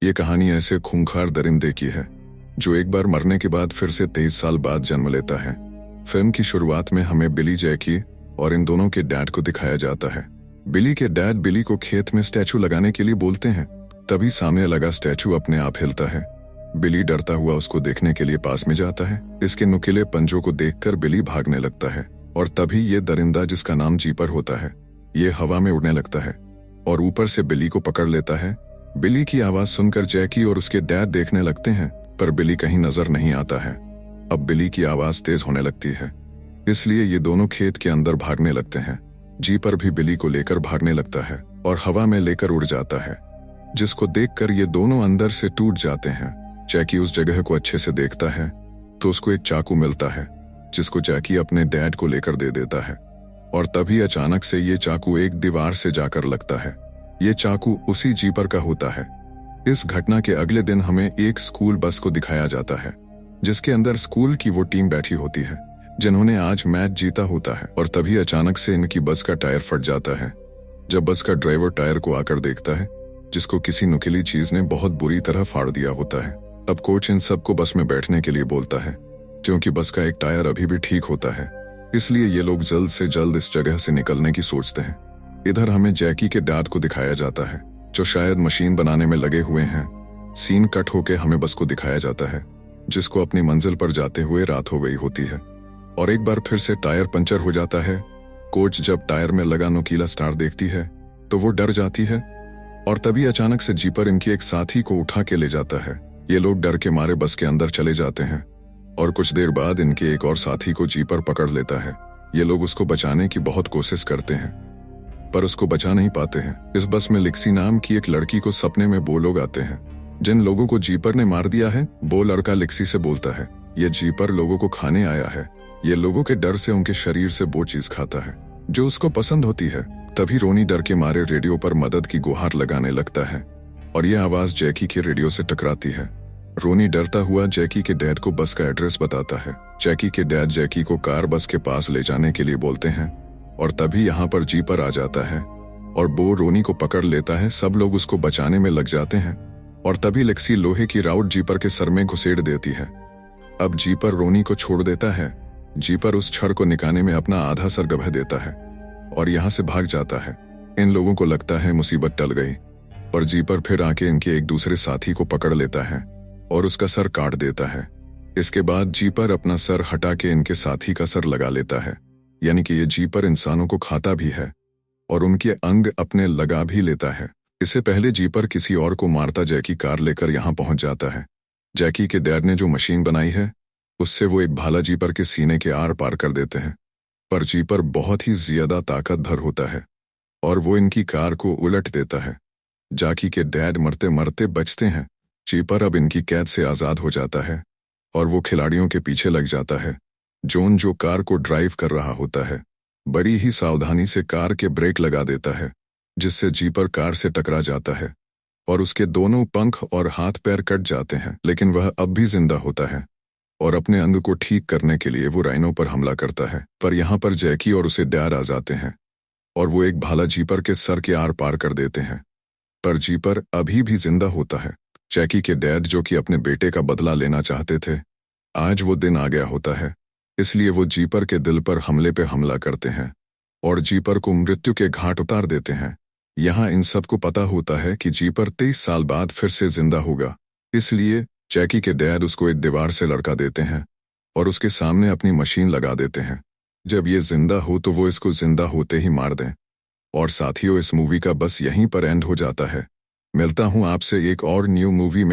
ये कहानी ऐसे खूंखार दरिंदे की है जो एक बार मरने के बाद फिर से 23 साल बाद जन्म लेता है। फिल्म की शुरुआत में हमें बिली, जैकी और इन दोनों के डैड को दिखाया जाता है। बिली के डैड बिली को खेत में स्टैचू लगाने के लिए बोलते हैं। तभी सामने लगा स्टैचू अपने आप हिलता है। बिली डरता हुआ उसको देखने के लिए पास में जाता है। इसके नुकीले पंजों को देखकर बिली भागने लगता है और तभी ये दरिंदा, जिसका नाम जीपर होता है, ये हवा में उड़ने लगता है और ऊपर से बिली को पकड़ लेता है। बिली की आवाज सुनकर जैकी और उसके डैड देखने लगते हैं, पर बिली कहीं नजर नहीं आता है। अब बिली की आवाज तेज होने लगती है, इसलिए ये दोनों खेत के अंदर भागने लगते हैं। जीपर भी बिली को लेकर भागने लगता है और हवा में लेकर उड़ जाता है, जिसको देखकर ये दोनों अंदर से टूट जाते हैं। जैकी उस जगह को अच्छे से देखता है तो उसको एक चाकू मिलता है, जिसको जैकी अपने डैड को लेकर दे देता है और तभी अचानक से ये चाकू एक दीवार से जाकर लगता है। ये चाकू उसी जीपर का होता है। इस घटना के अगले दिन हमें एक स्कूल बस को दिखाया जाता है, जिसके अंदर स्कूल की वो टीम बैठी होती है जिन्होंने आज मैच जीता होता है। और तभी अचानक से इनकी बस का टायर फट जाता है। जब बस का ड्राइवर टायर को आकर देखता है, जिसको किसी नुकीली चीज ने बहुत बुरी तरह फाड़ दिया होता है। अब कोच इन सबको बस में बैठने के लिए बोलता है, क्योंकि बस का एक टायर अभी भी ठीक होता है, इसलिए ये लोग जल्द से जल्द इस जगह से निकलने की सोचते हैं। इधर हमें जैकी के डैड को दिखाया जाता है, जो शायद मशीन बनाने में लगे हुए हैं। सीन कट होके हमें बस को दिखाया जाता है, जिसको अपनी मंजिल पर जाते हुए रात हो गई होती है और एक बार फिर से टायर पंचर हो जाता है। कोच जब टायर में लगा नुकीला स्टार देखती है तो वो डर जाती है और तभी अचानक से जीपर इनके एक साथी को उठा के ले जाता है। ये लोग डर के मारे बस के अंदर चले जाते हैं और कुछ देर बाद इनके एक और साथी को जीपर पकड़ लेता है। ये लोग उसको बचाने की बहुत कोशिश करते हैं, पर उसको बचा नहीं पाते हैं। इस बस में लिक्सी नाम की एक लड़की को सपने में वो लोग आते हैं जिन लोगों को जीपर ने मार दिया है। वो लड़का लिक्सी से बोलता है, ये जीपर लोगों को खाने आया है। ये लोगों के डर से उनके शरीर से वो चीज खाता है जो उसको पसंद होती है। तभी रोनी डर के मारे रेडियो पर मदद की गुहार लगाने लगता है और ये आवाज जैकी के रेडियो से टकराती है। रोनी डरता हुआ जैकी के डैड को बस का एड्रेस बताता है। जैकी के डैड जैकी को कार बस के पास ले जाने के लिए बोलते हैं और तभी यहाँ पर जीपर आ जाता है और वो रोनी को पकड़ लेता है। सब लोग उसको बचाने में लग जाते हैं और तभी लेक्सी लोहे की राउट जीपर के सर में घुसेड़ देती है। अब जीपर रोनी को छोड़ देता है। जीपर उस छड़ को निकालने में अपना आधा सर गवा देता है और यहाँ से भाग जाता है। इन लोगों को लगता है मुसीबत टल गई, पर जीपर फिर आके इनके एक दूसरे साथी को पकड़ लेता है और उसका सर काट देता है। इसके बाद जीपर अपना सर हटा के इनके साथी का सर लगा लेता है, यानी कि ये जीपर इंसानों को खाता भी है और उनके अंग अपने लगा भी लेता है। इससे पहले जीपर किसी और को मारता जैकी कार लेकर यहाँ पहुंच जाता है। जैकी के डैड ने जो मशीन बनाई है उससे वो एक भाला जीपर के सीने के आर पार कर देते हैं, पर जीपर बहुत ही ज्यादा ताकतवर होता है और वो इनकी कार को उलट देता है। जैकी के डैड मरते मरते बचते हैं। जीपर अब इनकी कैद से आजाद हो जाता है और वो खिलाड़ियों के पीछे लग जाता है। जॉन, जो कार को ड्राइव कर रहा होता है, बड़ी ही सावधानी से कार के ब्रेक लगा देता है, जिससे जीपर कार से टकरा जाता है और उसके दोनों पंख और हाथ पैर कट जाते हैं। लेकिन वह अब भी जिंदा होता है और अपने अंग को ठीक करने के लिए वो राइनो पर हमला करता है। पर यहाँ पर जैकी और उसे डैड आ जाते हैं और वो एक भाला जीपर के सर के आर पार कर देते हैं, पर जीपर अभी भी जिंदा होता है। जैकी के डैड, जो कि अपने बेटे का बदला लेना चाहते थे, आज वो दिन आ गया होता है, इसलिए वो जीपर के दिल पर हमले पे हमला करते हैं और जीपर को मृत्यु के घाट उतार देते हैं। यहाँ इन सबको पता होता है कि जीपर 23 साल बाद फिर से जिंदा होगा, इसलिए जैकी के डैड उसको एक दीवार से लड़का देते हैं और उसके सामने अपनी मशीन लगा देते हैं। जब ये जिंदा हो तो वो इसको जिंदा होते ही मार दें। और साथियों, इस मूवी का बस यहीं पर एंड हो जाता है। मिलता हूँ आपसे एक और न्यू मूवी में।